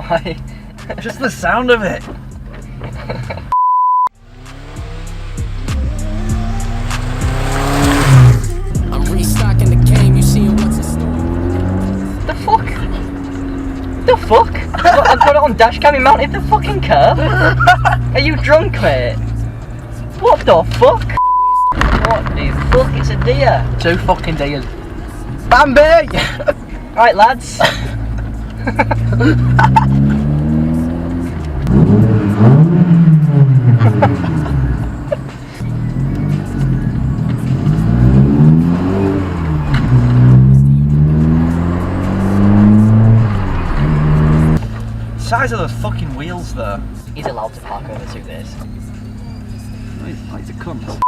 Why? Just the sound of it. I'm restocking the game, you seeing what's in store. The fuck? The fuck? I got it on Dashcam, he mounted the fucking curb. Are you drunk, mate? What the fuck? What the fuck? It's a deer. 2 fucking deers. Bambi! Right, lads. Size of those fucking wheels though. He's allowed to park over 2 days. He's a cunt.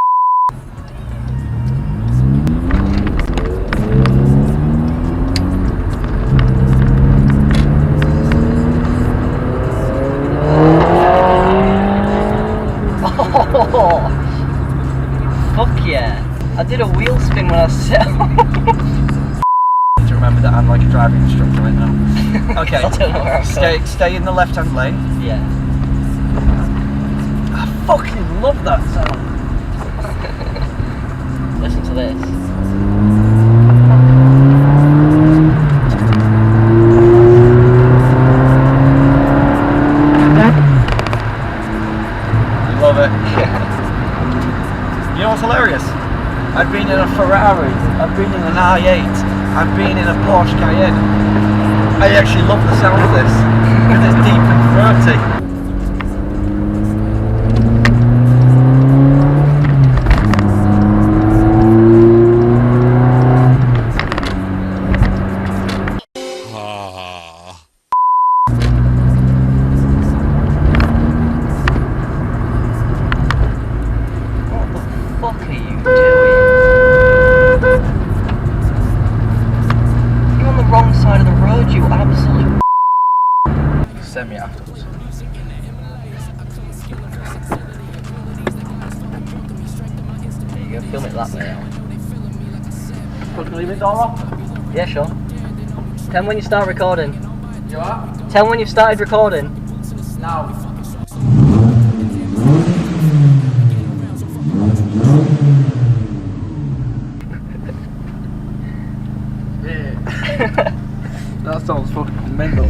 Oh, fuck yeah. I did a wheel spin when I set off. To remember that I'm like a driving instructor right now. Okay, I don't know where I'm going. stay in the left hand lane. Yeah. I fucking love that sound. Listen to this. Love it. You know what's hilarious? I've been in a Ferrari, I've been in an i8, I've been in a Porsche Cayenne. I actually love the sound of this, because it's deep and throaty. What are you doing? You're on the wrong side of the road, you absolute. Send me afterwards. There you go, film it that way now. Can you leave the door open? Yeah, sure. Tell me when you start recording. You are? Tell me when you've started recording. Now. That sounds fucking mental.